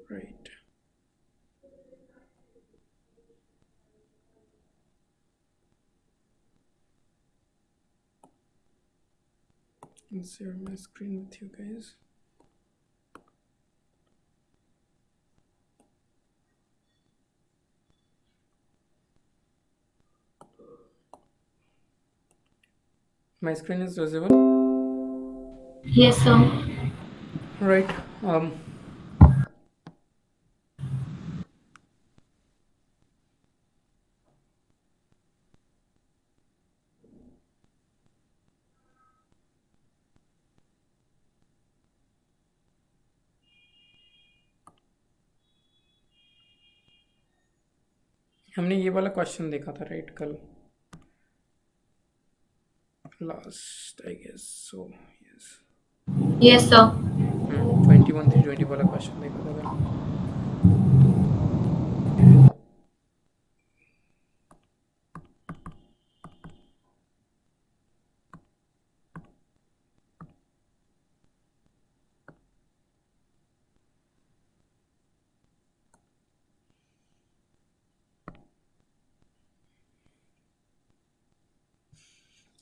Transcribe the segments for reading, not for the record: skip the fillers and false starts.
Right. I'll share my screen with you guys. My screen is visible. Yes, sir. Right. Um, हमने ये वाला question देखा था right कल last I guess so yes Yes, sir. 21 3 20 वाला question देखा था कल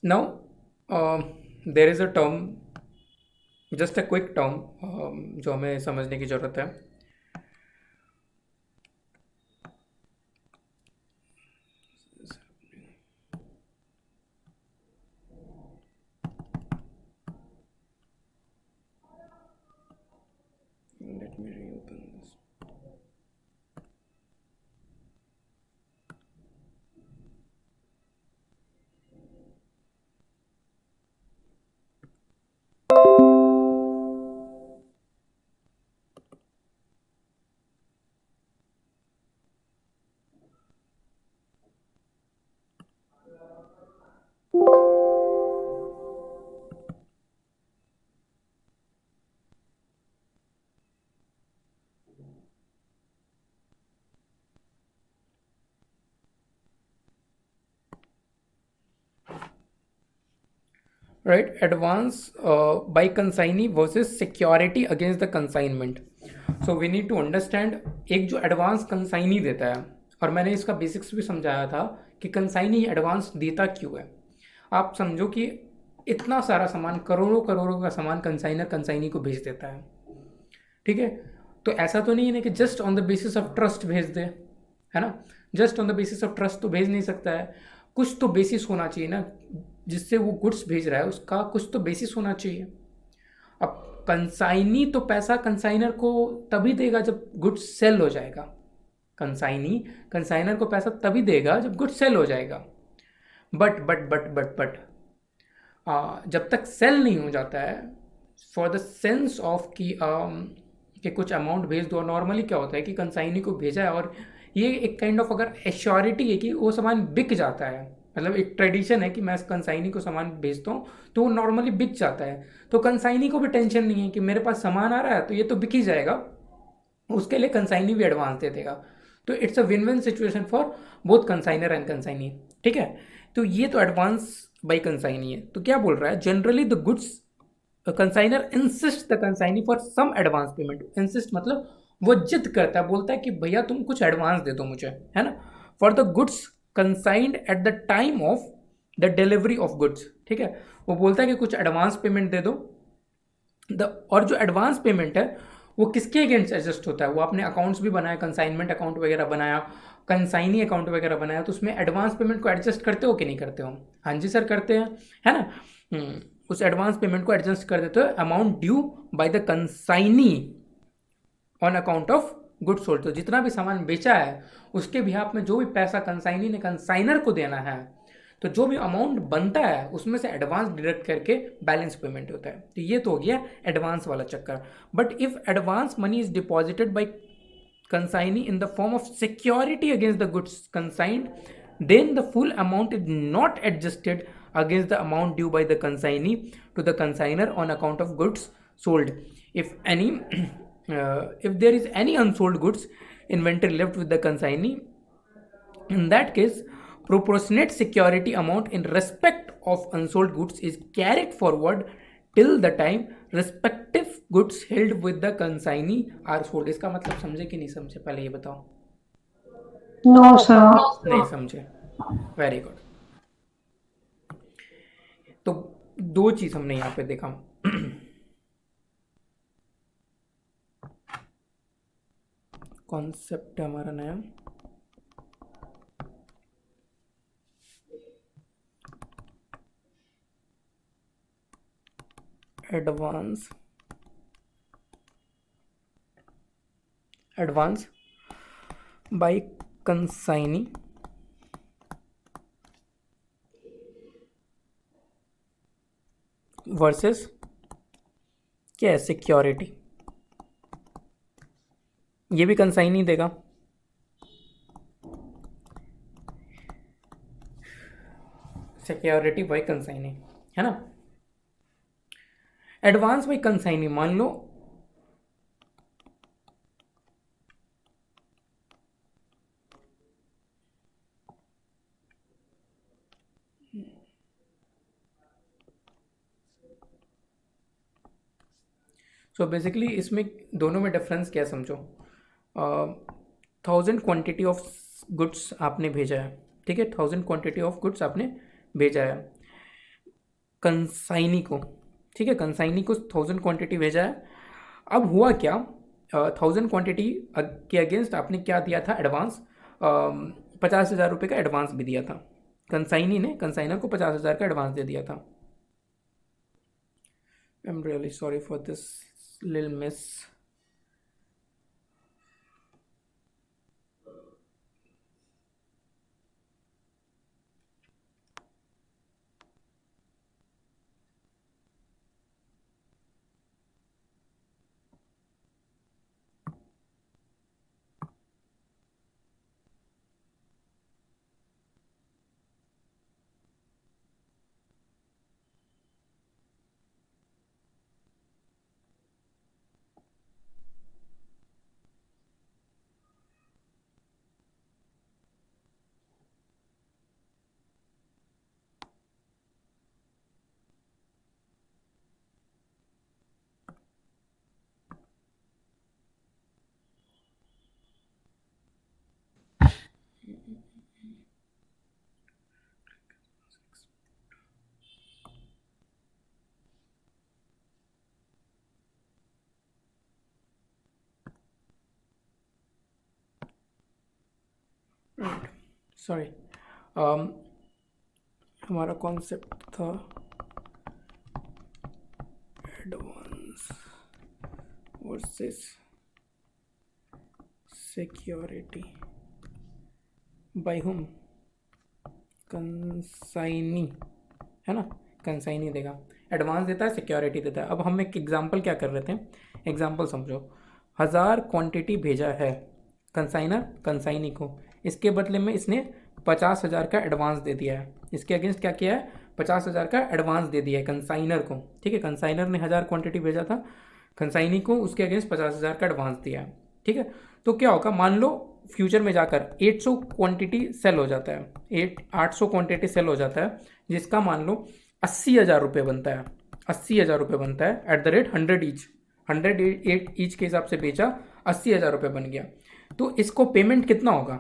now there is a term just a quick term जो हमें समझने की ज़रूरत है let me reopen this right advance by consignee versus security against the consignment so we need to understand एक जो एडवांस कंसाइनी देता है और मैंने इसका बेसिक्स भी समझाया था कि कंसाइनी एडवांस देता क्यों है आप समझो कि इतना सारा सामान करोड़ों करोड़ों का सामान कंसाइनर कंसाइनी को भेज देता है ठीक है तो ऐसा तो नहीं है ना कि just on the basis of trust भेज दे है ना just on the basis of trust तो भेज नहीं सकता है कुछ तो बेसिस होना चाहिए ना जिससे वो गुड्स भेज रहा है उसका कुछ तो बेसिस होना चाहिए अब कंसाइनी तो पैसा कंसाइनर को तभी देगा जब गुड्स सेल हो जाएगा कंसाइनी कंसाइनर को पैसा तभी देगा जब गुड्स सेल हो जाएगा बट जब तक सेल नहीं हो जाता है फॉर द सेंस ऑफ कि कुछ अमाउंट भेज दो नॉर्मली क्या होता है कि कंसाइनी को भेजा है और ये एक काइंड ऑफ अगर एश्योरिटी है कि वो सामान बिक जाता है मतलब एक ट्रेडिशन है कि मैं कंसाइनी को सामान भेजता हूँ तो वो नॉर्मली बिक जाता है तो कंसाइनी को भी टेंशन नहीं है कि मेरे पास सामान आ रहा है तो ये तो बिक ही जाएगा उसके लिए कंसाइनी भी एडवांस दे देगा तो it's a win win situation for both consignor and consignee ठीक है तो ये तो एडवांस बाई कंसाइनी है तो क्या बोल रहा है generally the goods consignor insist the consignee for some advance payment insist मतलब वो जिद करता है बोलता है कि भैया तुम कुछ एडवांस दे दो मुझे है ना for the goods consigned at the time of the delivery of goods ठीक है वो बोलता है कि कुछ एडवांस पेमेंट दे दो और जो एडवांस पेमेंट है वो किसके अगेंस्ट एडजस्ट होता है वो आपने अकाउंट्स भी बनाया कंसाइनमेंट अकाउंट वगैरह बनाया कंसाइनी अकाउंट वगैरह बनाया तो उसमें एडवांस पेमेंट को एडजस्ट करते हो कि नहीं करते हो हाँ जी सर करते हैं है ना उस एडवांस पेमेंट को एडजस्ट कर देते हो amount due by the consignee on account of good sold तो जितना भी सामान बेचा है उसके बिहाफ में जो भी पैसा कंसाइनी ने कंसाइनर को देना है तो जो भी अमाउंट बनता है उसमें से एडवांस डिडक्ट करके बैलेंस पेमेंट होता है तो ये तो हो गया एडवांस वाला चक्कर but if advance money is deposited bye consignee in the form of security against the goods consigned, then the full amount is not adjusted against the amount due by the consignee to the consigner on account of goods sold. If any, if there is any unsold goods inventory left with the consignee, in that case, proportionate security amount in respect of unsold goods is carried forward till the time respective goods held with the consignee are sold. इसका मतलब समझे कि नहीं समझे, पहले ये बताओ। No sir. नहीं समझे, वेरी गुड। तो दो चीज हमने यहाँ पे देखा। कॉन्सेप्ट है हमारा नया, एडवांस बाय कंसाइनी वर्सेस क्या है, सिक्योरिटी। ये भी कंसाइनी देगा, सिक्योरिटी बाय कंसाइनी, है ना। एडवांस बाय कंसाइनी मान लो सो बेसिकली इसमें दोनों में डिफरेंस क्या है समझो। 1000 क्वांटिटी ऑफ गुड्स आपने भेजा है, ठीक है, 1000 क्वांटिटी ऑफ गुड्स आपने भेजा है कंसाइनी को, ठीक है, कंसाइनी को 1000 क्वांटिटी भेजा है। अब हुआ क्या, 1000 क्वांटिटी के अगेंस्ट आपने क्या दिया था, एडवांस 50,000 रुपये का एडवांस भी दिया था। कंसाइनी ने कंसाइनर को 50,000 का एडवांस दे दिया था। I am really sorry for this little miss. Sorry, हमारा कॉन्सेप्ट था advance versus security by whom, consignee, है ना, कंसाइनी देगा, एडवांस देता है, सिक्योरिटी देता है। अब हम एक एग्जांपल क्या कर रहे थे, एग्जांपल समझो। 1000 क्वांटिटी भेजा है कंसाइनर कंसाइनी को, इसके बदले में इसने 50,000 का एडवांस दे दिया है। इसके अगेंस्ट क्या किया है, 50,000 का एडवांस दे दिया है कंसाइनर को, ठीक है। कंसाइनर ने 1000 क्वांटिटी भेजा था कंसाइनी को, उसके अगेंस्ट 50,000 का एडवांस दिया है, ठीक है। तो क्या होगा, मान लो फ्यूचर में जाकर 800 क्वांटिटी सेल हो जाता है, 800 क्वांटिटी सेल हो जाता है, जिसका मान लो 80,000 रुपये बनता है, 80,000 रुपये बनता है at the rate 100 each, 100 each के हिसाब से बेचा, 80,000 रुपये बन गया। तो इसको पेमेंट कितना होगा,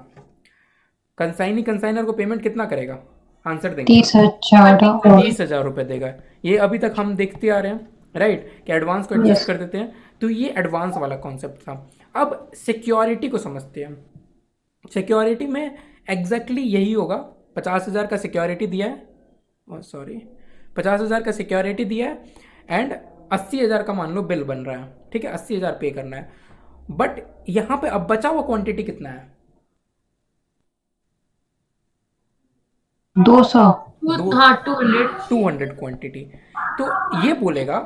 कंसाइनी कंसाइनर को पेमेंट कितना करेगा, आंसर देंगे 30,000। 30,000 रुपये देगा। ये अभी तक हम देखते आ रहे हैं, राइट, कि एडवांस को एडजस्ट कर देते हैं। तो ये एडवांस वाला कॉन्सेप्ट था। अब सिक्योरिटी को समझते हैं। सिक्योरिटी में एग्जैक्टली यही होगा, 50,000 का सिक्योरिटी दिया है, सॉरी 50,000 का सिक्योरिटी दिया है एंड 80,000 का मान लो बिल बन रहा है, ठीक है, 80,000 पे करना है। बट यहां पे अब बचा हुआ क्वांटिटी कितना है, 200। हाँ 200। 200 क्वांटिटी। तो ये बोलेगा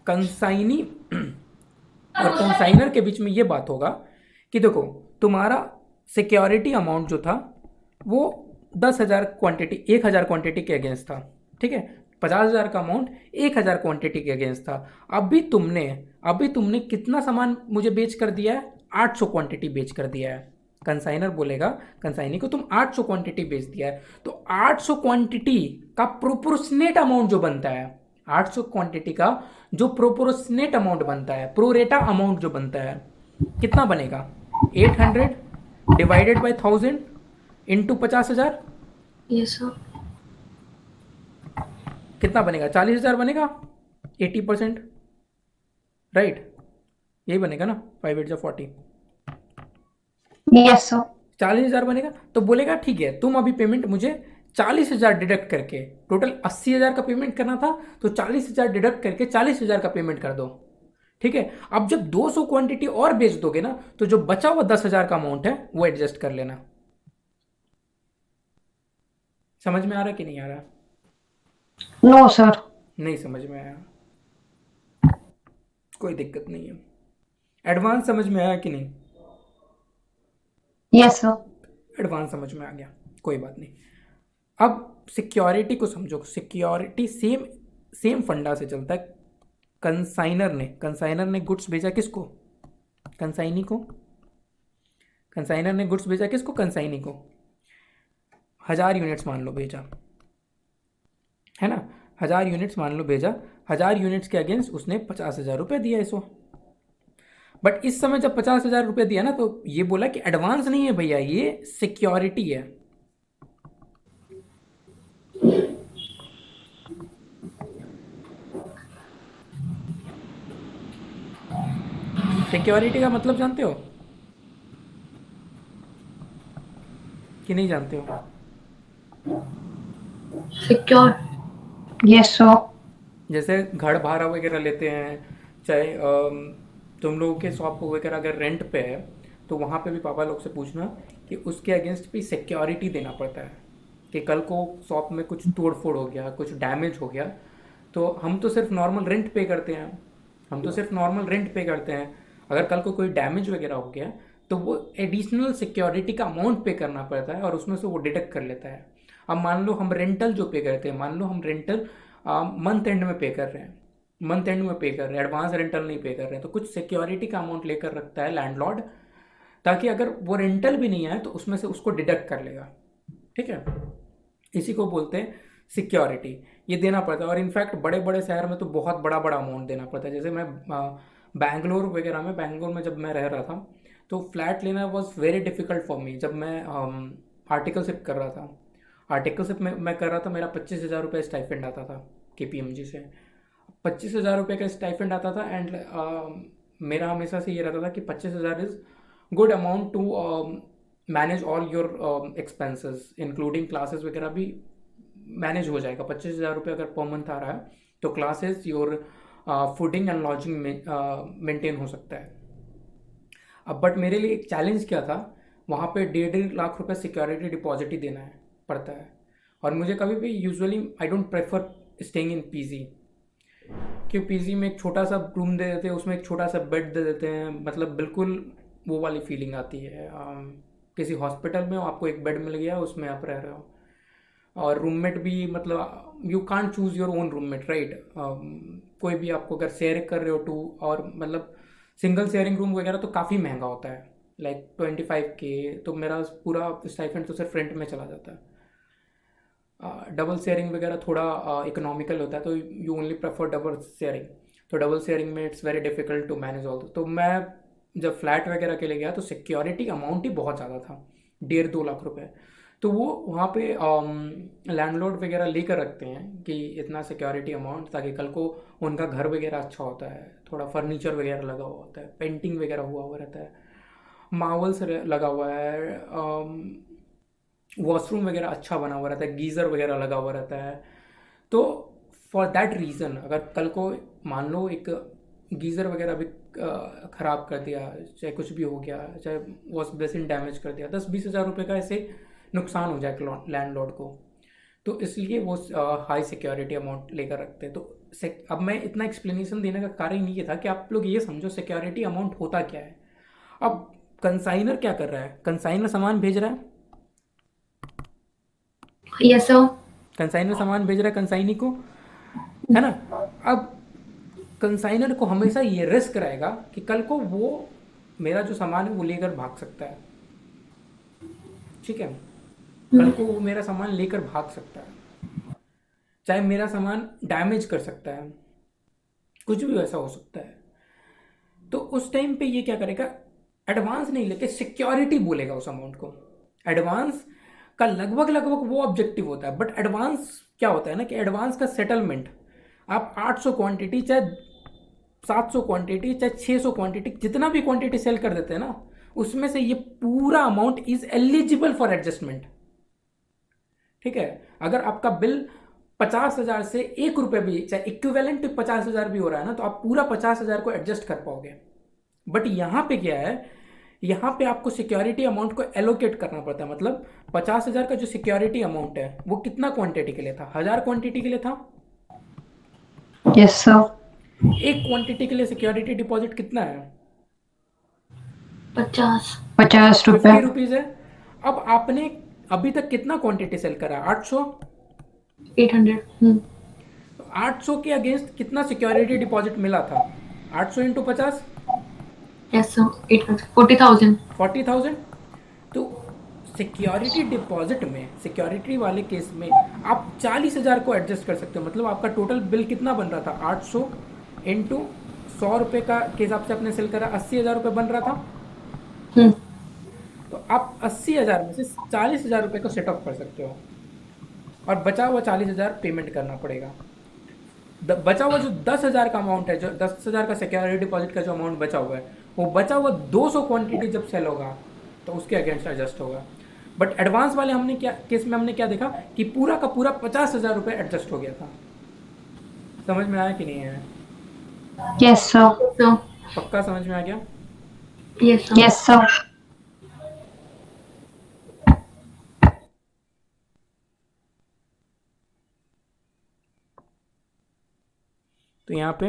कंसाइनी और कंसाइनर के बीच में ये बात होगा कि देखो तुम्हारा सिक्योरिटी अमाउंट जो था वो 10,000 क्वांटिटी, 1,000 क्वांटिटी के अगेंस्ट था, ठीक है, 50,000 का अमाउंट 1,000 क्वांटिटी के अगेंस्ट था। अभी तुमने कितना सामान मुझे बेच कर दिया है, 800 क्वांटिटी बेच कर दिया है। कंसाइनर बोलेगा कंसाइनी को तुम 800 क्वांटिटी बेच दिया है, तो 800 क्वांटिटी का प्रोपोर्शनेट अमाउंट जो बनता है, 800 क्वांटिटी का जो प्रोपोर्शनेट अमाउंट बनता है, प्रोरेटा अमाउंट जो बनता है, कितना बनेगा? 800 divided by 1000 into 50,000, Yes, sir. कितना बनेगा? 40,000 बनेगा। 80%, राइट? यही बनेगा ना, 5 8 40, Yes, sir. 40,000 बनेगा। तो बोलेगा ठीक है, तुम अभी पेमेंट मुझे 40,000 डिडक्ट करके, टोटल 80,000 का पेमेंट करना था, तो 40,000 डिडक्ट करके 40,000 का पेमेंट कर दो। ठीक है, अब जब 200 क्वांटिटी और बेच दोगे ना, तो जो बचा हुआ 10,000 का अमाउंट है वो एडजस्ट कर लेना। समझ में आ रहा कि नहीं आ रहा? No, sir. नहीं समझ में आया, कोई दिक्कत नहीं है। एडवांस समझ में आया कि नहीं? Yes, sir. एडवांस समझ में आ गया, कोई बात नहीं। अब सिक्योरिटी को समझो। सिक्योरिटी सेम सेम फंडा से चलता है। कंसाइनर ने गुड्स भेजा किसको? कंसाइनी को। कंसाइनर ने गुड्स भेजा किसको? कंसाइनी को। 1000 यूनिट्स मान लो भेजा, है ना? 1000 यूनिट्स मान लो भेजा। 1000 यूनिट्स के अगेंस्ट उसने 50,000 रुपये दिया इसको। बट इस समय जब 50,000 रुपये दिया ना, तो ये बोला कि एडवांस नहीं है भैया, ये सिक्योरिटी है। सिक्योरिटी का मतलब जानते हो कि नहीं जानते हो? Secure. Yes, sir. जैसे घर भाड़ा वगैरह लेते हैं, चाहे तुम लोगों के शॉप वगैरह अगर रेंट पे है, तो वहाँ पे भी पापा लोग से पूछना कि उसके अगेंस्ट भी सिक्योरिटी देना पड़ता है कि कल को शॉप में कुछ तोड़ फोड़ हो गया, कुछ डैमेज हो गया, तो हम तो सिर्फ नॉर्मल रेंट पे करते हैं। अगर कल को कोई डैमेज वगैरह हो गया, तो वो एडिशनल सिक्योरिटी का अमाउंट पे करना पड़ता है और उसमें से वो डिडक्ट कर लेता है। अब मान लो हम रेंटल जो पे करते हैं, मान लो हम रेंटल मंथ एंड में पे कर रहे हैं, एडवांस रेंटल नहीं पे कर रहे हैं, तो कुछ सिक्योरिटी का अमाउंट लेकर रखता है लैंडलॉर्ड, ताकि अगर वो रेंटल भी नहीं आए तो उसमें से उसको डिडक्ट कर लेगा। ठीक है, इसी को बोलते हैं सिक्योरिटी। ये देना पड़ता है, और इनफैक्ट बड़े बड़े शहर में तो बहुत बड़ा बड़ा अमाउंट देना पड़ता है। जैसे मैं बैंगलोर में जब मैं रह रहा था, तो फ्लैट लेना was very difficult for me. जब मैं आर्टिकलशिप कर रहा था, मेरा 25,000 रुपये स्टाइपेंड आता था KPMG से। 25,000 रुपये का स्टाइपेंड आता था, एंड मेरा हमेशा से ये रहता था कि 25,000 is good amount to manage all your expenses, including classes वगैरह भी मैनेज हो जाएगा। 25,000 रुपये अगर पर मंथ आ रहा है, तो classes, your fooding and lodging में मेंटेन हो सकता है। अब बट मेरे लिए एक चैलेंज क्या था, वहाँ पे 1.5 लाख रुपए सिक्योरिटी डिपॉजिट ही देना है पड़ता है। और मुझे कभी भी usually I don't prefer staying in PG, क्यों? PG में एक छोटा सा रूम दे देते हैं, उसमें एक छोटा सा बेड दे देते हैं, मतलब बिल्कुल वो वाली फीलिंग आती है। किसी हॉस्पिटल में आपको एक बेड मिल गया, उसमें आप रह रहे हो, और रूममेट भी, मतलब you can't choose your own roommate, right? कोई भी आपको अगर शेयर कर रहे हो टू, और मतलब सिंगल शेयरिंग रूम वगैरह तो काफ़ी महंगा होता है, लाइक 25K। तो मेरा पूरा स्टाइपेंड तो सिर्फ रेंट में चला जाता है। डबल शेयरिंग वगैरह थोड़ा इकोनॉमिकल होता है, तो you only prefer double sharing. तो डबल शेयरिंग में it's very difficult to manage all. तो मैं जब फ्लैट वगैरह के लिए गया, तो सिक्योरिटी अमाउंट ही बहुत ज़्यादा था, 1.5-2 लाख रुपए। तो वो वहाँ पे लैंडलॉर्ड वगैरह लेकर रखते हैं कि इतना सिक्योरिटी अमाउंट, ताकि कल को उनका घर वगैरह अच्छा होता है, थोड़ा फर्नीचर वगैरह लगा हुआ होता है, पेंटिंग वगैरह हुआ रहता है, मार्वल्स लगा हुआ है, वॉशरूम वगैरह अच्छा बना हुआ रहता है, गीज़र वगैरह लगा हुआ रहता है। तो फॉर दैट रीज़न, अगर कल को मान लो एक गीज़र वगैरह भी ख़राब कर दिया, चाहे कुछ भी हो गया, चाहे वॉश बेसिन डैमेज कर दिया, 10-20 हज़ार रुपये का ऐसे नुकसान हो जाए लैंडलॉर्ड को, तो इसलिए वो हाई सिक्योरिटी अमाउंट लेकर रखते हैं। तो अब मैं इतना एक्सप्लेनेशन देने का कारण ये था कि आप लोग ये समझो सिक्योरिटी अमाउंट होता क्या है। अब कंसाइनर क्या कर रहा है? कंसाइनर सामान भेज रहा है, Yes, sir. कंसाइनर सामान भेज रहा है कंसाइनी को, है ना? अब कंसाइनर को हमेशा ये रिस्क रहेगा कि कल को वो मेरा जो सामान है वो लेकर भाग सकता है। ठीक है, कल को वो मेरा सामान लेकर भाग सकता है। चाहे मेरा सामान डैमेज कर सकता है, कुछ भी वैसा हो सकता है। तो उस टाइम पे ये क्या करेगा, एडवांस नहीं लेके सिक्योरिटी बोलेगा उस अमाउंट को। एडवांस का लगभग लगभग वो ऑब्जेक्टिव होता है, बट एडवांस क्या होता है ना कि एडवांस का सेटलमेंट, आप 800 क्वांटिटी चाहे 700 क्वांटिटी चाहे 600 क्वांटिटी, जितना भी क्वांटिटी सेल कर देते हैं ना, उसमें से ये पूरा amount is eligible for adjustment. ठीक है, अगर आपका बिल 50,000 से 1 रुपये भी, चाहे इक्विवेलेंट 50,000 भी हो रहा है ना, तो आप पूरा 50,000 को एडजस्ट कर पाओगे। बट यहाँ पे क्या है, यहाँ पे आपको सिक्योरिटी अमाउंट को एलोकेट करना पड़ता है। मतलब 50,000 का जो सिक्योरिटी अमाउंट है वो कितना क्वांटिटी के लिए था, 1000 क्वांटिटी के लिए था। Yes, sir. एक क्वांटिटी के लिए सिक्योरिटी डिपॉजिट कितना है, 50. 50 रुपए. 50 रुपीज है। अब आपने अभी तक कितना क्वांटिटी सेल करा, 800। 800. 800 के अगेंस्ट कितना सिक्योरिटी डिपॉजिट मिला था, 800 इंटू 50, Yes, sir. 800. 40,000. 40,000। तो सिक्योरिटी डिपॉजिट में, सिक्योरिटी वाले केस में आप 40,000 को एडजस्ट कर सकते हो। मतलब आपका टोटल बिल कितना बन रहा था, 800 इंटू 100 रुपये का के हिसाब से आपने सेल करा, 80,000 रुपये बन रहा था। हम्म. तो आप 80,000 में से 40,000 रुपये को सेट ऑफ कर सकते हो, और बचा हुआ 40,000 पेमेंट करना पड़ेगा। बचा हुआ जो 10,000 का अमाउंट है, जो 10,000 का सिक्योरिटी डिपॉजिट का जो अमाउंट बचा हुआ है, वो बचा हुआ 200 क्वांटिटी जब सेल होगा तो उसके अगेंस्ट एडजस्ट होगा। बट एडवांस वाले हमने क्या केस में हमने क्या देखा कि पूरा का पूरा 50,000 रुपये एडजस्ट हो गया था। समझ में आया कि नहीं आया? Yes, sir. So, पक्का समझ में आ गया? yes, sir. Yes, sir. तो यहाँ पे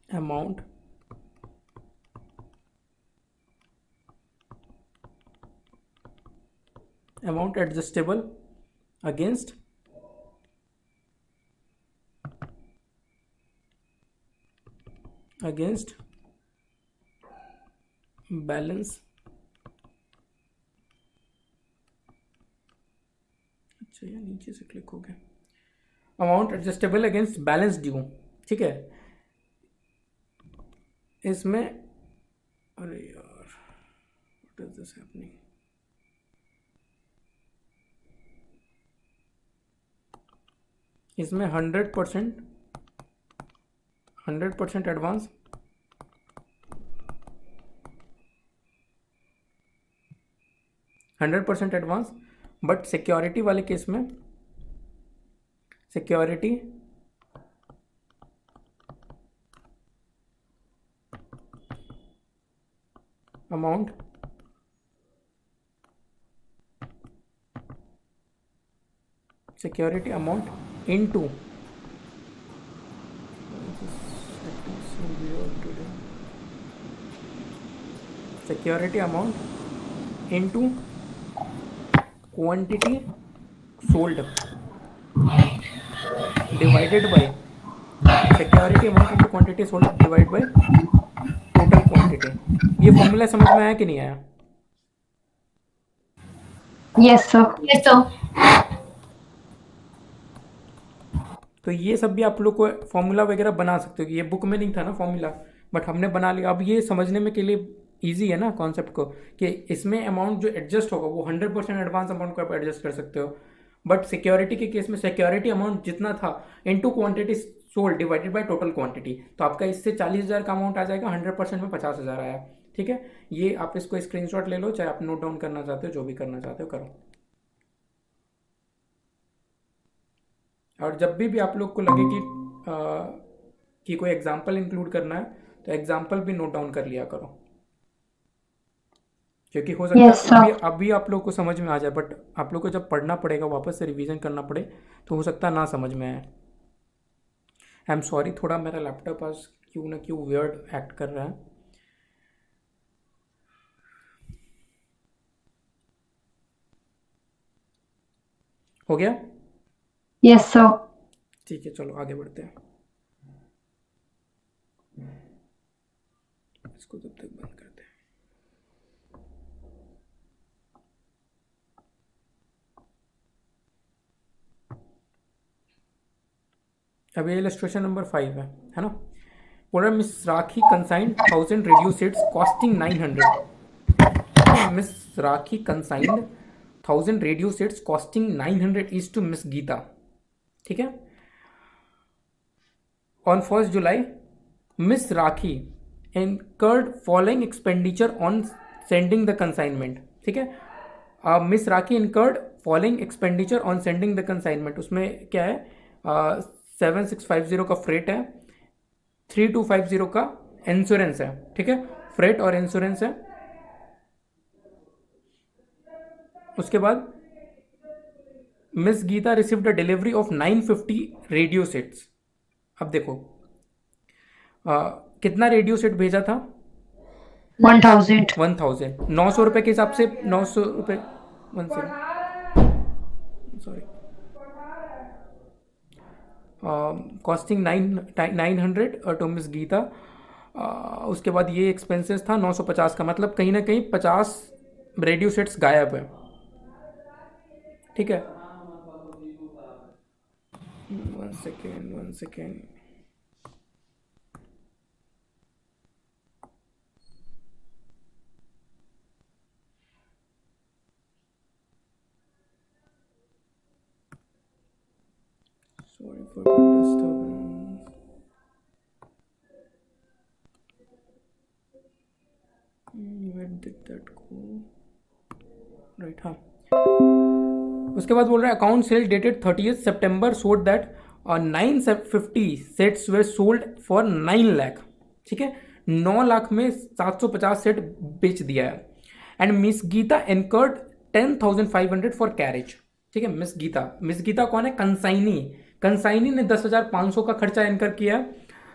अमाउंट एडजस्टेबल अगेंस्ट बैलेंस। अच्छा, ये नीचे से क्लिक हो गया। Amount adjustable against balance due. ठीक है, इसमें अरे यार, व्हाट इज दिस हैपनिंग? इसमें 100% एडवांस, 100% एडवांस। बट सिक्योरिटी वाले केस में security amount into security amount into quantity sold divided by security amount into quantity sold divide by total quantity. ये formula समझ में आया कि नहीं आया? Yes, sir. Yes, sir. तो ये सब भी आप लोग को फॉर्मूला वगैरह बना सकते हो। ये बुक में नहीं था ना फॉर्मूला, बट हमने बना लिया। अब ये समझने में के लिए ईजी है ना कॉन्सेप्ट को, कि इसमें अमाउंट जो एडजस्ट होगा वो 100% एडवांस अमाउंट को आप एडजस्ट कर सकते हो। बट सिक्योरिटी के केस में सिक्योरिटी अमाउंट जितना था into quantity sold divided by total quantity, तो आपका इससे 40,000 का अमाउंट आ जाएगा, 100% में 50,000 आया। ठीक है, ये आप इसको स्क्रीनशॉट ले लो, चाहे आप नोट डाउन करना चाहते हो, जो भी करना चाहते हो करो। और जब भी आप लोग को लगे कि कोई एग्जाम्पल इंक्लूड करना है, तो एग्जाम्पल भी नोट डाउन कर लिया करो, क्योंकि हो सकता Yes, है sir. अभी आप लोग को समझ में आ जाए, बट आप लोग को जब पढ़ना पड़ेगा, वापस से रिवीजन करना पड़े, तो हो सकता है ना समझ में आए। आई एम सॉरी, थोड़ा मेरा लैपटॉप आज क्यों ना क्यों वियर्ड एक्ट कर रहा है। हो गया? Yes, sir. ठीक है, चलो आगे बढ़ते हैं। इसको तब तक बंद करते हैं। अब ये इलस्ट्रेशन नंबर 5 है ना। बोल रहा Miss Rakhi consigned 1000 radio sets costing 900। Miss Rakhi consigned 1000 radio sets costing 900 is to Miss Geeta. ठीक है। On 1 July Miss Rakhi incurred following expenditure on sending the consignment। ठीक है। Miss Rakhi incurred following expenditure on sending the consignment। उसमें क्या है, 7650 का freight है, 3250 का इंश्योरेंस है। ठीक है, फ्रेट और इंश्योरेंस है। उसके बाद Miss Geeta received a delivery of 950 radio sets. अब देखो कितना रेडियो सेट भेजा था? 1000 1000। 900 रुपये के हिसाब से 900 रुपये, 1 second sorry, costing 900 to Miss Geeta. उसके बाद ये एक्सपेंसेस था 950 का, मतलब कहीं ना कहीं 50 रेडियो सेट्स गायब है। ठीक है, 1 second. Sorry for the disturbance. Where did that go? Right, हाँ। उसके बाद बोल रहा है account cell dated 30th September showed that 950 sets way sold for 9 lakh. ठीक है, 9 लाख में 750 सेट बेच दिया है। And Miss Geeta incurred 10,500 for carriage. ठीक है, मिस गीता कौन है? कंसाइनी ने 10,500 का खर्चा इनकर किया।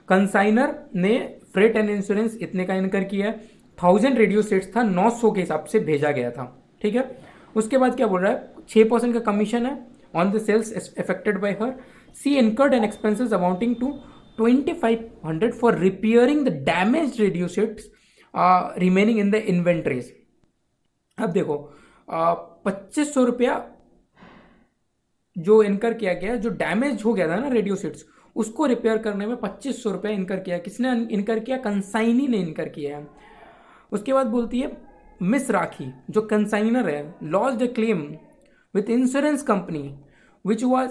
कंसाइनर ने फ्रेट एंड इंश्योरेंस इतने का इनकर किया। 1000 रेडियो सेट्स था, 900 के हिसाब से भेजा गया था। ठीक है, उसके बाद क्या बोल रहा है, 6% का कमीशन है on the sales affected by her. She incurred and expenses amounting to 2500 for repairing the damage radio sets remaining in the inventories. अब देखो 2500 रुपया जो इनकर किया गया, जो डैमेज हो गया था ना रेडियो सेट्स, उसको रिपेयर करने में 2500 रुपया इनकर किया। किसने इनकर किया? कंसाइनी ने इनकर किया है। उसके बाद बोलती है मिस राखी जो कंसाइनर है lost the claim with insurance company which was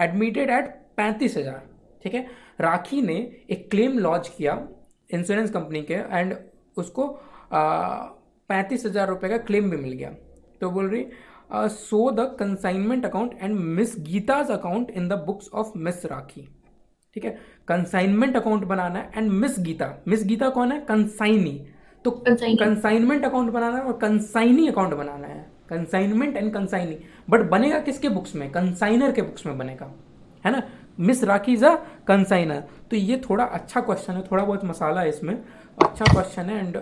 admitted at 35,000। ठीक है, राखी ने एक क्लेम लॉन्च किया इंश्योरेंस कंपनी के एंड उसको 35,000 रुपये का क्लेम भी मिल गया। तो बोल रही so the consignment account and Miss Geeta's account in the books of Miss Rakhi. ठीक है, कंसाइनमेंट अकाउंट बनाना है एंड मिस गीता कौन है? कंसाइनी। तो कंसाइनमेंट अकाउंट बनाना है और कंसाइनी अकाउंट बनाना है, कंसाइनमेंट एंड कंसाइनी। बट बनेगा किसके बुक्स में? कंसाइनर के बुक्स में बनेगा, है ना। Miss Rakhi is a consignor. तो ये थोड़ा अच्छा क्वेश्चन है, थोड़ा बहुत मसाला है इसमें, अच्छा क्वेश्चन है एंड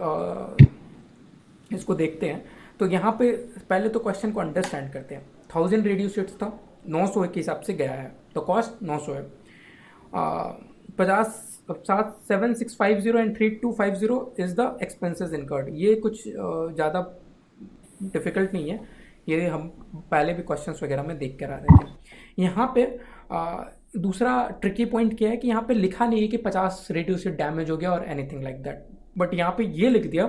इसको देखते हैं। तो यहाँ पे पहले तो क्वेश्चन को अंडरस्टैंड करते हैं। 1000 रेडियो सेट्स था, 900 के हिसाब से गया है, तो कॉस्ट 900 है। 7650 and 3250 is the expenses incurred. ये कुछ ज़्यादा डिफिकल्ट नहीं है, ये हम पहले भी क्वेश्चंस वगैरह में देख कर आ रहे थे। यहाँ पे दूसरा ट्रिकी पॉइंट क्या है कि यहाँ पे लिखा नहीं है कि 50 रेडियो सेट डैमेज हो गया और एनीथिंग लाइक दैट, बट यहाँ पे ये लिख दिया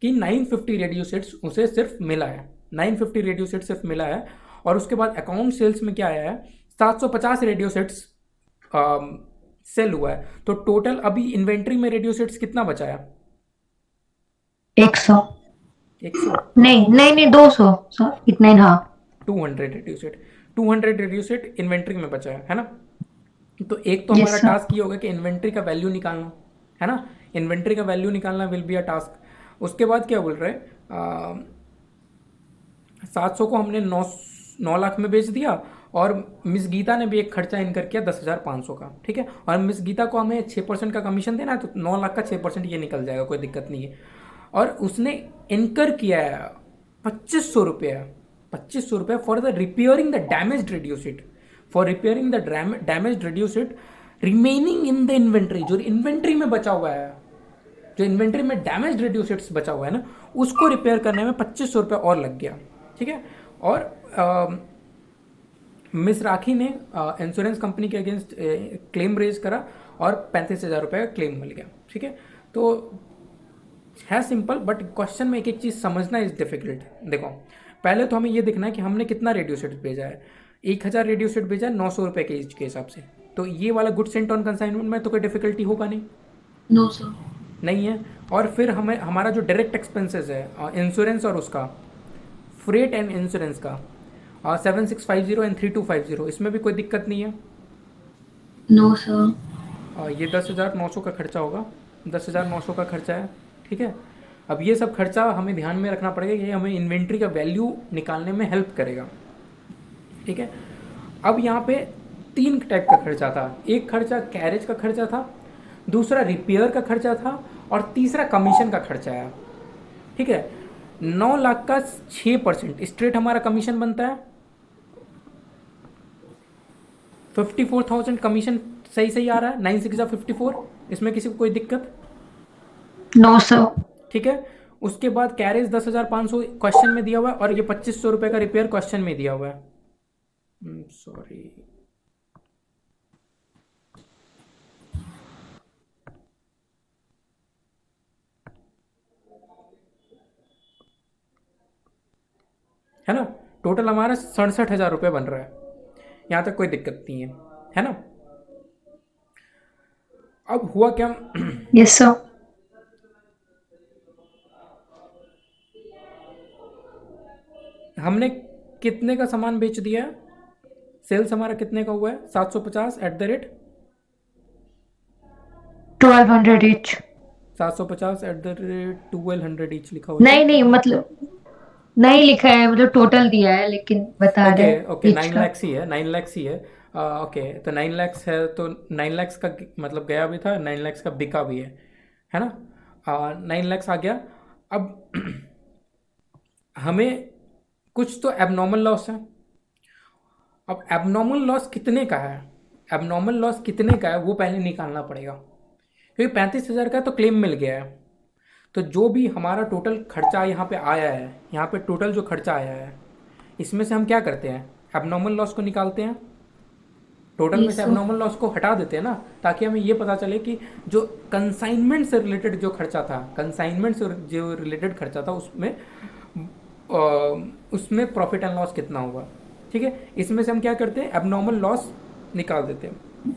कि 950 रेडियो सेट्स उसे सिर्फ मिला है, 950 रेडियो सेट सिर्फ मिला है। और उसके बाद अकाउंट सेल्स में क्या आया है? 750 रेडियो सेट्स सेल हुआ है। तो टोटल अभी इन्वेंट्री में रेडियो सेट्स कितना बचा है? 100 नहीं 200 इतना ही। हाँ, 200 रेडियो सेट इन्वेंट्री में बचा है ना। तो एक तो हमारा टास्क ये होगा कि इन्वेंट्री का वैल्यू निकालना, है ना। इन्वेंट्री का वैल्यू निकालना विल बी अ टास्क। उसके बाद क्या बोल रहे हैं, 700 को हमने 9 लाख में बेच दिया और मिस गीता ने भी एक खर्चा इनकर किया 10,500 का। ठीक है, और मिस गीता को हमें 6% का कमीशन देना है, तो 9 लाख का 6% ये निकल जाएगा, कोई दिक्कत नहीं है। और उसने इनकर किया है 2500 रुपये for the repairing the damaged radio set, remaining in the inventory, जो इन्वेंट्री में बचा हुआ है, जो इन्वेंट्री में डैमेज रेड्यूसेट्स बचा हुआ है ना, उसको रिपेयर करने में 2500 रुपये और लग गया, ठीक है। और मिस राखी ने इंश्योरेंस कंपनी के अगेंस्ट क्लेम रेज करा और 35,000 रुपये का क्लेम मिल गया, ठीक है। तो है सिंपल, बट क्वेश्चन में एक एक चीज़ समझना इज डिफिकल्ट। देखो, पहले तो हमें ये देखना है कि हमने कितना रेडियोसेट भेजा है। 1000 रेडियोसेट भेजा है 900 रुपये के ईच के हिसाब से, तो ये वाला गुड सेंट ऑन कंसाइनमेंट में तो कोई डिफिकल्टी होगा नहीं, नो सर। नहीं है। और फिर हमें हमारा जो डायरेक्ट एक्सपेंसेस है इंश्योरेंस और उसका फ्रेट एंड इंश्योरेंस का 7650 एंड 3250, इसमें भी कोई दिक्कत नहीं है। No sir. ये 10,900 का खर्चा होगा, 10,900 का खर्चा है, ठीक है। अब ये सब खर्चा हमें ध्यान में रखना पड़ेगा कि हमें इन्वेंट्री का वैल्यू निकालने में हेल्प करेगा, ठीक है। अब यहाँ पे 3 टाइप का खर्चा था। एक खर्चा कैरेज का खर्चा था, दूसरा रिपेयर का खर्चा था, और तीसरा कमीशन का खर्चा है, ठीक है। 9 लाख का 6% स्ट्रेट हमारा कमीशन बनता है। 54,000 कमीशन सही सही आ रहा है, 9 6 54, इसमें किसी को कोई दिक्कत? No sir. ठीक है। उसके बाद कैरेज 10,500 क्वेश्चन में दिया हुआ है, और ये 2500 रुपये का रिपेयर क्वेश्चन में दिया हुआ है। सॉरी, है ना। टोटल हमारा 67,000 रुपये बन रहा है, यहाँ तक कोई दिक्कत नहीं है ना। अब हुआ क्या, यस सर। हमने कितने का सामान बेच दिया है? सेल्स हमारा कितने का हुआ है? 750 @ 1200 each। 750 @ 1200 ईच लिखा हुआ है। नहीं नहीं, मतलब नहीं लिखा है, मतलब टोटल दिया है, लेकिन बता ओके रहे ओके, each 9 का। लैक्स ही है, 9 लैक्स ही है। ओके, तो 9 लैक्स है, तो 9 लैक्स का मतलब गया भी था, 9 लैक्स का बिका भी है ना। 9 लैक्स आ गया। अब हमें कुछ तो एबनॉर्मल लॉस है। अब एबनॉर्मल लॉस कितने का है, एबनॉर्मल लॉस कितने का है वो पहले निकालना पड़ेगा, क्योंकि 35,000 का तो क्लेम मिल गया है। तो जो भी हमारा टोटल खर्चा यहाँ पे आया है, यहाँ पे टोटल जो खर्चा आया है, इसमें से हम क्या करते हैं, एबनॉर्मल लॉस को निकालते हैं। टोटल में Yes, से sir. एबनॉर्मल लॉस को हटा देते हैं ना, ताकि हमें ये पता चले कि जो कंसाइनमेंट से रिलेटेड जो खर्चा था, कंसाइनमेंट से जो रिलेटेड खर्चा था, उसमें प्रॉफिट एंड लॉस कितना होगा, ठीक है। इसमें से हम क्या करते हैं, एबनॉर्मल लॉस निकाल देते हैं,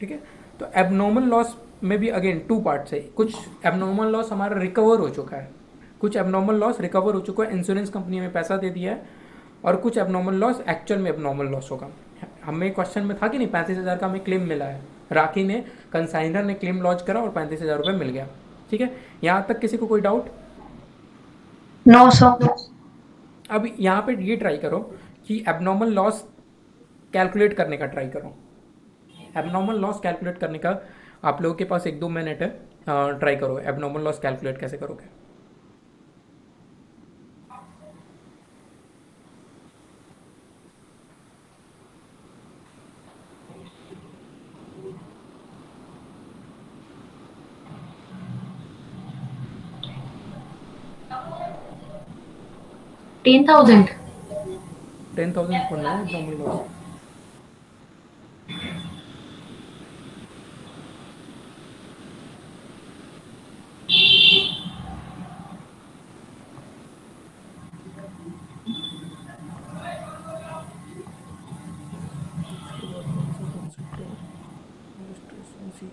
ठीक है। तो एबनॉर्मल लॉस में भी अगेन 2 पार्ट्स है। कुछ एबनॉर्मल लॉस हमारा रिकवर हो चुका है, कुछ एबनॉर्मल लॉस रिकवर हो चुका है, इंश्योरेंस कंपनी हमें पैसा दे दिया है, और कुछ एबनॉर्मल लॉस एक्चुअल में एबनॉर्मल लॉस होगा। हमें क्वेश्चन में था कि नहीं, 35,000 का हमें क्लेम मिला है, राखी ने, कंसाइनर ने क्लेम लॉन्च करा और 35,000 रुपये मिल गया, ठीक है। यहाँ तक किसी को कोई डाउट? No sir. अब यहाँ पे ये ट्राई करो कि एबनॉर्मल लॉस कैलकुलेट करने का ट्राई करो। एबनॉर्मल लॉस कैलकुलेट करने का आप लोगों के पास 1-2 मिनट है, ट्राई करो एबनॉर्मल लॉस कैलकुलेट कैसे करोगे। $10,000। 10,000 पढ़ना है एबनॉर्मल लॉस। उसके बाद कौन सा कॉन्सेप्ट है, इलस्ट्रेशन सी।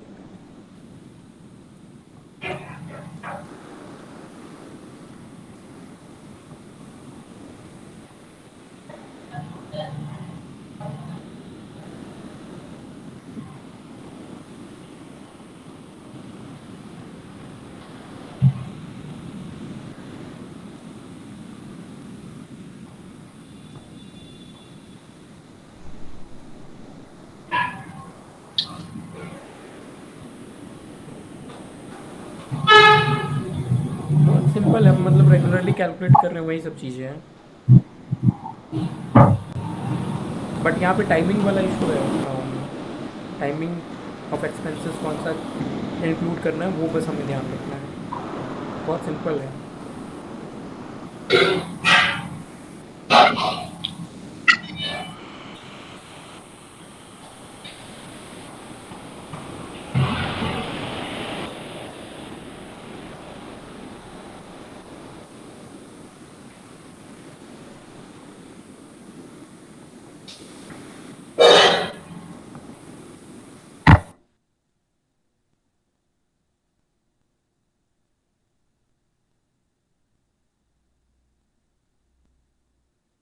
बहुत सिंपल है, मतलब रेगुलरली कैलकुलेट कर रहे हैं वही सब चीज़ें हैं, बट यहाँ पे टाइमिंग वाला इशू है। टाइमिंग ऑफ एक्सपेंसेस कौन सा इंक्लूड करना है, वो बस हमें ध्यान रखना है। बहुत सिंपल है।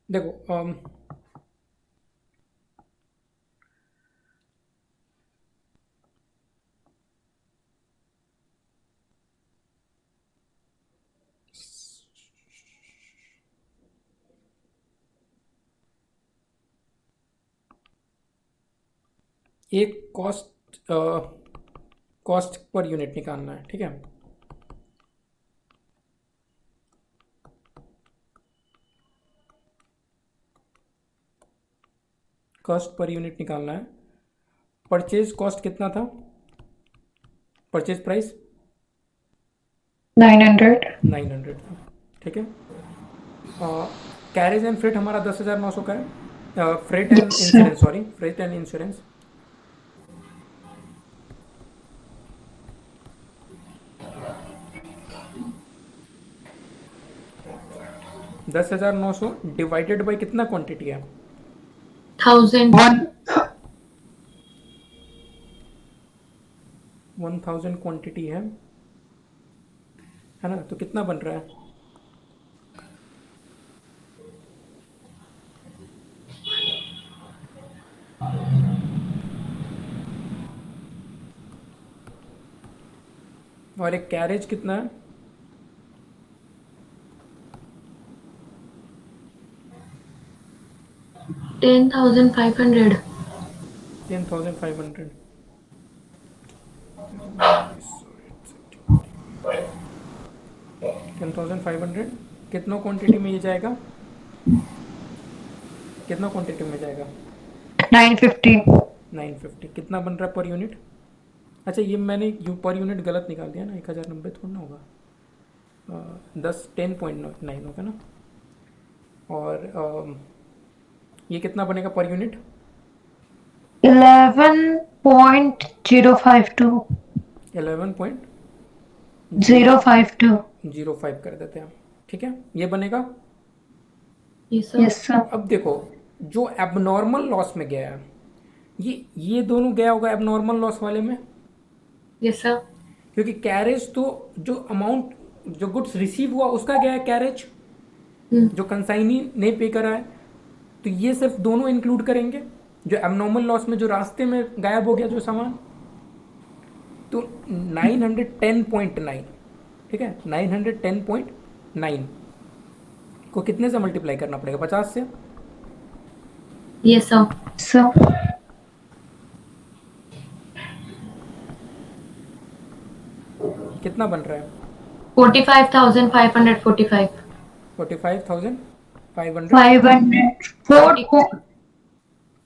देखो एक कॉस्ट पर यूनिट निकालना है, ठीक है। कॉस्ट पर यूनिट निकालना है। परचेज कॉस्ट कितना था, परचेज प्राइस 900. 900 था, ठीक है। कैरेज एंड फ्रेट हमारा 10,900 का है। Freight and Yes, sir. Insurance, sorry, freight and insurance 10,900 divided by कितना क्वांटिटी है, 1000. 1000 क्वांटिटी है ना। तो कितना बन रहा है, और एक कैरेज कितना है, 10,500. 10,500। 10,500 कितना क्वांटिटी में ये जाएगा, कितना क्वांटिटी में जाएगा, 950. 950। कितना बन रहा है पर यूनिट। अच्छा ये मैंने यू पर यूनिट गलत निकाल दिया ना, 1090 थोड़ा ना होगा, 10.9 होगा ना। और ये कितना बनेगा पर यूनिट, 11.052. 052. 11.005 कर देते हैं हम, ठीक है। ये बनेगा। Yes, sir. Yes, sir. अब देखो जो एबनॉर्मल लॉस में गया है, ये दोनों गया होगा एबनॉर्मल लॉस वाले में, Yes, sir. क्योंकि कैरेज तो जो अमाउंट जो गुड्स रिसीव हुआ उसका गया है कैरेज, जो कंसाइनी ने पे करा है। तो ये सिर्फ दोनों इंक्लूड करेंगे, जो एबनॉर्मल लॉस में जो रास्ते में गायब हो गया जो सामान। तो 910.9, ठीक है, 910.9 को कितने से मल्टीप्लाई करना पड़ेगा, 50 से। Yes, sir. So, कितना बन रहा है, 45,545. 45,500। 504.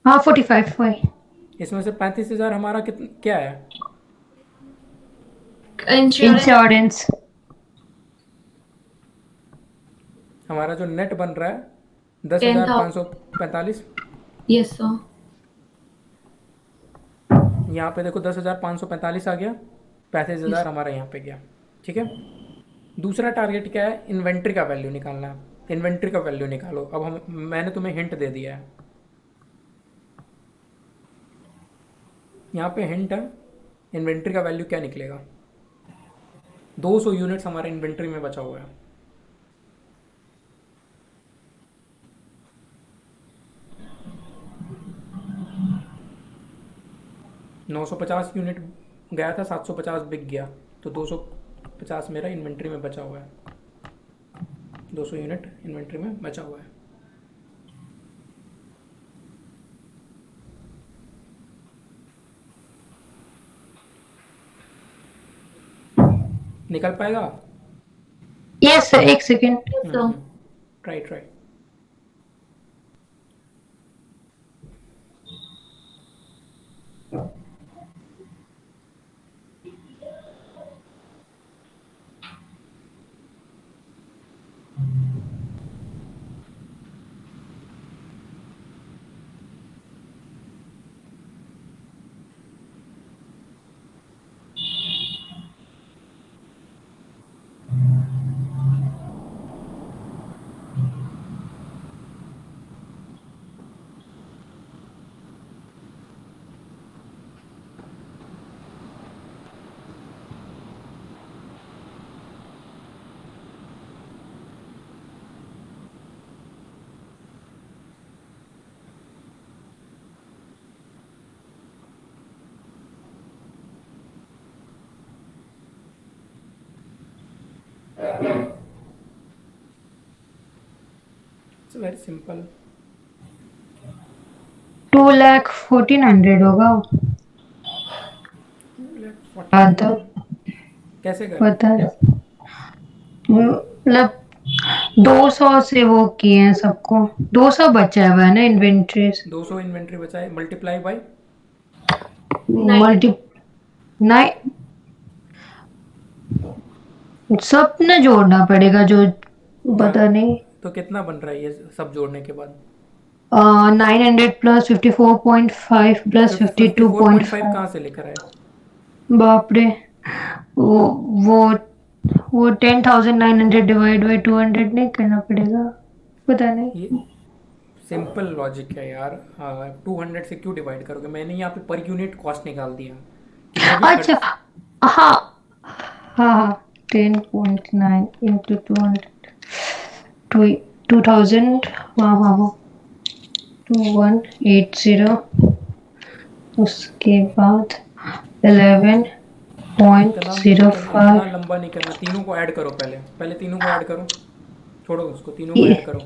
हाँ, 45. Why? इसमें से 35,000 हमारा क्या है, Insurance. Insurance. हमारा जो नेट बन रहा है 10,545। Yes, sir. यहाँ पे देखो 10,545 आ गया, 35,000 हमारा यहाँ पे गया, ठीक है। दूसरा टारगेट क्या है, इन्वेंट्री का वैल्यू निकालना है। इन्वेंट्री का वैल्यू निकालो। अब मैंने तुम्हें हिंट दे दिया है, यहाँ पे हिंट है। इन्वेंट्री का वैल्यू क्या निकलेगा, 200 यूनिट्स हमारे इन्वेंट्री में बचा हुआ है। $950 यूनिट गया था, 750 बिक गया, तो 250 मेरा इन्वेंट्री में बचा हुआ है। 200 यूनिट इन्वेंट्री में बचा हुआ है। निकल पाएगा। Yes, sir. एक second. Yes, sir. Try it's very simple. 2,14,100 होगा। हाँ तो कैसे करें? पता है, मतलब 200 से वो किए हैं सबको, 200 बचा हुआ है ना इन्वेंट्री। 200 इन्वेंट्री बचा है, मल्टीप्लाई बाई मल्टी 9, सब ना जोड़ना पड़ेगा जो, पता नहीं। तो कितना बन रहा है ये सब जोड़ने के बाद? 900 प्लस 54.5 प्लस 54.5 52.5। कहाँ से लेकर आए? बाप रे, वो वो वो 10,900 डिवाइड बाई 200 नहीं करना पड़ेगा, पता नहीं। ये सिंपल लॉजिक है यार। 200 से क्यों डिवाइड करोगे? मैंने यहाँ पे पर यूनिट कॉस्ट निकाल दिया कि जो भी अच्छा, खर्च। हाँ हाँ, 10.9 इंटू 200, 2,000, हाँ हाँ हाँ, 2180, उसके बाद इतना मुझे करना, इतना 11.05। लंबा नहीं करना। तीनों को ऐड करो, पहले पहले तीनों को ऐड करो। छोड़ो उसको, तीनों को ऐड करो।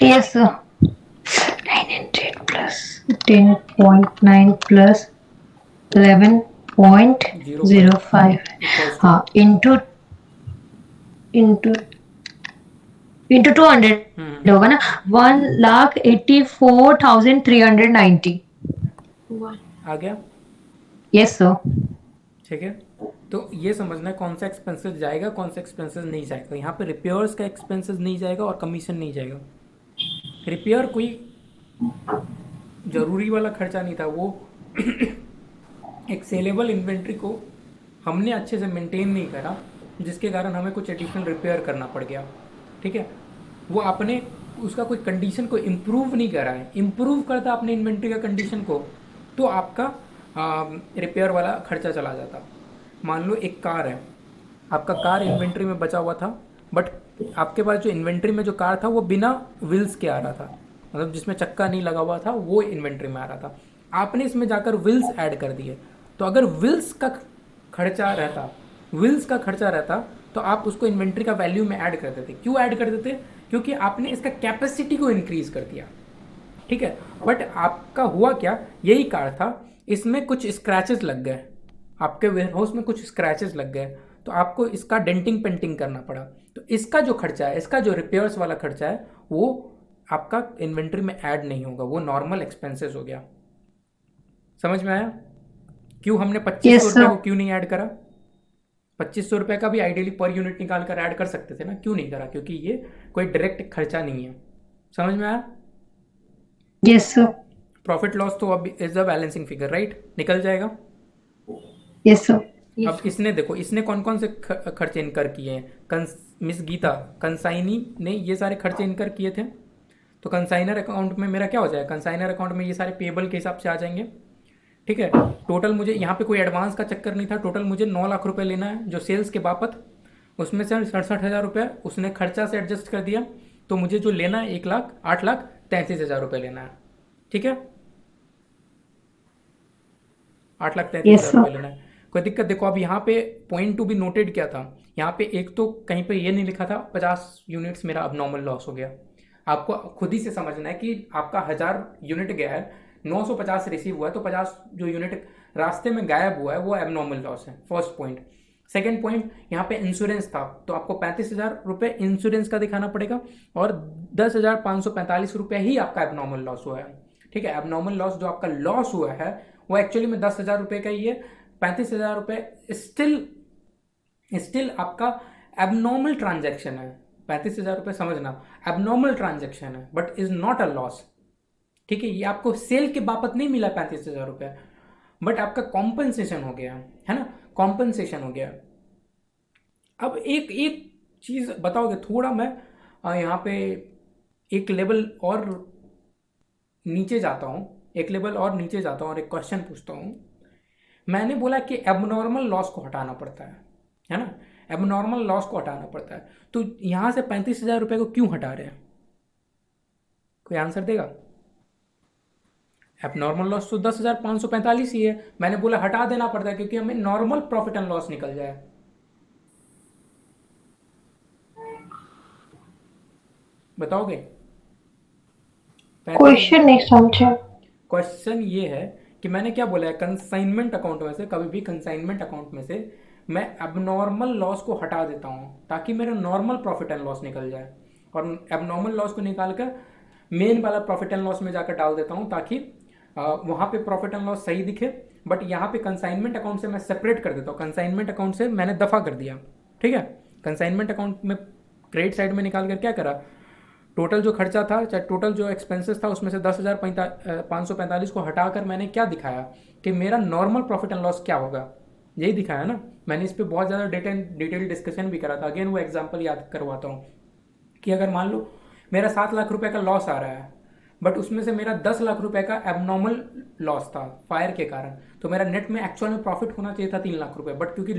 Yes, 900 plus 10.9 plus zero five 11.05, equals to. हाँ, इंटू इंटू इंटू 200 होगा ना, 1,84,390। आ गया? Yes sir. ठीक है। तो ये समझना है कौन सा एक्सपेंसेस जाएगा, कौन सा एक्सपेंसेस नहीं जाएगा। यहाँ पे रिपेयर्स का एक्सपेंसेस नहीं जाएगा और कमीशन नहीं जाएगा। रिपेयर कोई ज़रूरी वाला खर्चा नहीं था, वो एक सेलेबल इन्वेंट्री को हमने अच्छे से मेंटेन नहीं करा, जिसके कारण हमें कुछ एडिशनल रिपेयर करना पड़ गया। ठीक है। वो आपने उसका कोई कंडीशन को इम्प्रूव नहीं करा है। इम्प्रूव करता अपने इन्वेंट्री का कंडीशन को, तो आपका रिपेयर वाला खर्चा चला जाता। मान लो एक कार है, आपका कार इन्वेंट्री में बचा हुआ था, बट आपके पास जो इन्वेंट्री में जो कार था वो बिना व्हील्स के आ रहा था, मतलब जिसमें चक्का नहीं लगा हुआ था, वो इन्वेंट्री में आ रहा था। आपने इसमें जाकर व्हील्स ऐड कर दिए। तो अगर खर्चा रहता व्हील्स का खर्चा रहता तो आप उसको इन्वेंट्री का वैल्यू में ऐड कर देते। क्यों ऐड कर देते? क्योंकि आपने इसका कैपेसिटी को इंक्रीज कर दिया। ठीक है। बट आपका हुआ क्या, यही कार था, इसमें कुछ स्क्रैचेस लग गए, आपके वेयरहाउस में कुछ स्क्रैचेस लग गए, तो आपको इसका डेंटिंग पेंटिंग करना पड़ा। तो इसका जो खर्चा है, इसका जो रिपेयर्स वाला खर्चा है, वो आपका इन्वेंट्री में ऐड नहीं होगा, वो नॉर्मल एक्सपेंसेस हो गया। समझ में आया क्यों हमने 2500 यस रुपये सर। को क्यों नहीं ऐड करा? 2500 रुपये का भी आइडियली पर यूनिट निकाल कर ऐड कर सकते थे ना, क्यों नहीं करा? क्योंकि ये कोई डायरेक्ट खर्चा नहीं है। समझ में आया? Yes sir. प्रॉफिट लॉस तो अब is the balancing figure, right? निकल जाएगा। Yes sir. अब इसने देखो, इसने कौन कौन से खर्चे इनकर किए हैं। मिस गीता कंसाइनी ने ये सारे खर्चे इनकर किए थे। तो कंसाइनर अकाउंट में मेरा क्या हो जाएगा? कंसाइनर अकाउंट में ये सारे पेबल के हिसाब से आ जाएंगे। ठीक है। टोटल मुझे यहाँ पे कोई एडवांस का चक्कर नहीं था। टोटल मुझे 9 लाख रुपए लेना है जो सेल्स के बाबत, उसमें से 67,000 रुपये उसने खर्चा से एडजस्ट कर दिया। तो मुझे जो लेना है 8,33,000 रुपये लेना है। ठीक है। 8,33,000 यस रुपये सर। लेना है। कोई दिक्कत? देखो अब यहाँ पे पॉइंट टू बी नोटेड क्या था, यहाँ पे एक तो कहीं पे ये नहीं लिखा था 50 यूनिट्स मेरा अब नॉर्मल लॉस हो गया। आपको खुद ही से समझना है कि आपका 1,000 यूनिट गया है, 950 रिसीव हुआ है, तो 50 जो यूनिट रास्ते में गायब हुआ है वो एबनॉर्मल लॉस है। First point. सेकेंड पॉइंट, यहाँ पे इंश्योरेंस था, तो आपको 35,000 रुपये इंश्योरेंस का दिखाना पड़ेगा, और 10,545 रुपये ही आपका एबनॉर्मल लॉस हुआ है। ठीक है। एबनॉर्मल लॉस जो आपका लॉस हुआ है वो एक्चुअली में 10,000 रुपये का ही है। 35,000 रुपये स्टिल स्टिल आपका एबनॉर्मल ट्रांजैक्शन है। 35,000 रुपये समझना, एबनॉर्मल ट्रांजैक्शन है, but is not a loss. ठीक है। ये आपको सेल के बाबत नहीं मिला 35,000 रुपये, बट आपका कॉम्पनसेशन हो गया है ना, कॉम्पनसेशन हो गया। अब एक एक चीज बताओगे थोड़ा, मैं यहाँ पे एक लेवल और नीचे जाता हूँ, एक लेवल और नीचे जाता हूँ और एक क्वेश्चन पूछता हूँ। मैंने बोला कि एबनॉर्मल लॉस को हटाना पड़ता है ना, एबनॉर्मल लॉस को हटाना पड़ता है। तो यहाँ से 35,000 रुपये को क्यों हटा रहे हैं? कोई आंसर देगा? एबनॉर्मल लॉस तो 10,545 ही है। मैंने बोला हटा देना पड़ता है क्योंकि हमें नॉर्मल प्रॉफिट एंड लॉस निकल जाए। बताओगे? क्वेश्चन नहीं समझा। क्वेश्चन ये है कि मैंने क्या बोला है, कंसाइनमेंट अकाउंट में से, कभी भी कंसाइनमेंट अकाउंट में से मैं एबनॉर्मल लॉस को हटा देता हूँ ताकि मेरा नॉर्मल प्रॉफिट एंड लॉस निकल जाए, और एबनॉर्मल लॉस को निकाल कर मेन वाला प्रॉफिट एंड लॉस में जाकर डाल देता हूँ ताकि वहाँ पे प्रॉफिट एंड लॉस सही दिखे। बट यहाँ पे कंसाइनमेंट अकाउंट से मैं सेपरेट कर देता हूँ, कंसाइनमेंट अकाउंट से मैंने दफ़ा कर दिया, ठीक है। कंसाइनमेंट अकाउंट में क्रेडिट साइड में निकाल कर क्या करा, टोटल जो खर्चा था, चाहे टोटल जो एक्सपेंसेस था, उसमें से 10,545 को हटाकर मैंने क्या दिखाया कि मेरा नॉर्मल प्रॉफिट एंड लॉस क्या होगा, यही दिखाया ना। मैंने इस पर बहुत ज़्यादा डिटेल डिस्कशन भी करा था। अगेन वो एग्जांपल याद करवाता हूँ कि अगर मान लो मेरा 7 लाख रुपए का लॉस आ रहा है, बट उसमें से मेरा 10 लाख रुपए का एबनॉर्मल लॉस था फायर के कारण, तो मेरा नेट में एक्चुअल में प्रॉफिट होना चाहिए था 3 लाख रुपए, बट क्योंकि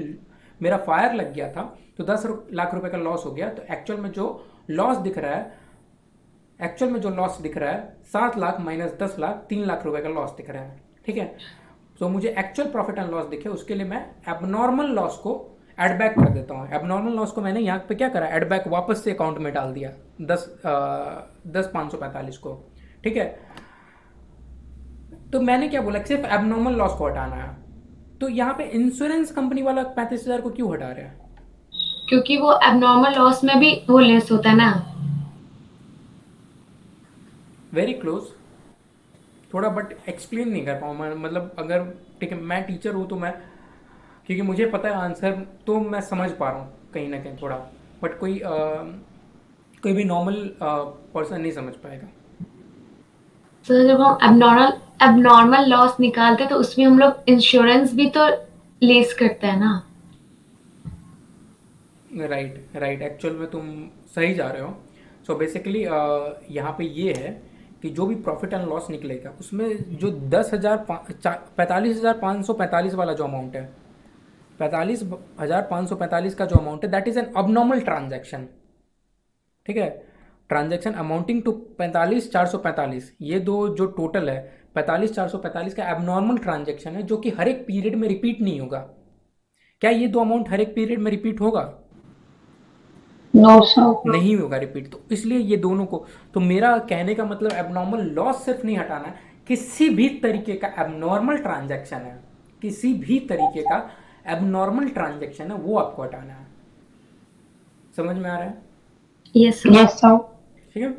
मेरा फायर लग गया था तो 10 लाख रुपए का लॉस हो गया। तो एक्चुअल में जो लॉस दिख रहा है, 7 लाख माइनस 10 लाख, 3 लाख रुपए का लॉस दिख रहा है, ठीक है। तो मुझे एक्चुअल प्रॉफिट एंड लॉस दिखे, उसके लिए मैं एबनॉर्मल लॉस को एड बैक कर देता हूँ। एबनॉर्मल लॉस को मैंने यहाँ पे क्या करा, एड बैक वापस से अकाउंट में डाल दिया 10,545 को, ठीक है। तो मैंने क्या बोला, सिर्फ एबनॉर्मल लॉस को हटाना है। तो यहाँ पे इंश्योरेंस कंपनी वाला 35,000 को क्यों हटा रहा है? क्योंकि वो एबनॉर्मल लॉस में भी वो लेस होता है ना। वेरी क्लोज, थोड़ा, बट एक्सप्लेन नहीं कर पाऊँ मैं, मतलब अगर ठीक है मैं टीचर हूँ तो मैं, क्योंकि मुझे पता है आंसर तो मैं समझ पा रहा हूँ कहीं ना कहीं थोड़ा, बट कोई भी नॉर्मल पर्सन नहीं समझ पाएगा। तो जब हम एबनॉर्मल लॉस निकालते हैं तो उसमें हम लोग इंश्योरेंस भी तो लेस करते हैं ना। राइट राइट, एक्चुअल में तुम सही जा रहे हो। सो बेसिकली यहाँ पे ये है कि जो भी प्रॉफिट एंड लॉस निकलेगा उसमें जो 45,545 वाला जो अमाउंट है, 45,545 का जो अमाउंट है, that is an abnormal transaction, ठीक है। ट्रांजैक्शन अमाउंटिंग टू 45,445, ये दो जो टोटल है 45,445 का एबनॉर्मल ट्रांजैक्शन है, जो कि हर एक पीरियड में रिपीट नहीं होगा। क्या ये दो अमाउंट हर एक पीरियड में रिपीट होगा? No sir. नहीं होगा रिपीट। तो इसलिए ये दोनों को, तो मेरा कहने का मतलब एबनॉर्मल लॉस सिर्फ नहीं हटाना है, किसी भी तरीके का एबनॉर्मल ट्रांजैक्शन है, किसी भी तरीके का एबनॉर्मल ट्रांजैक्शन है, वो आपको हटाना है। समझ में आ रहा है? Yes sir. ठीक है।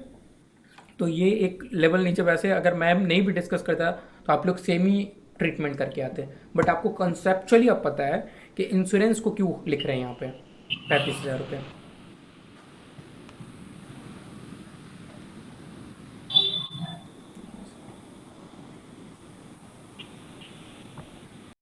तो ये एक लेवल नीचे, वैसे अगर मैम नहीं भी डिस्कस करता तो आप लोग सेम ही ट्रीटमेंट करके आते, बट आपको कंसेप्चुअली अब पता है कि इंश्योरेंस को क्यों लिख रहे हैं यहाँ पे 35,000 रुपये।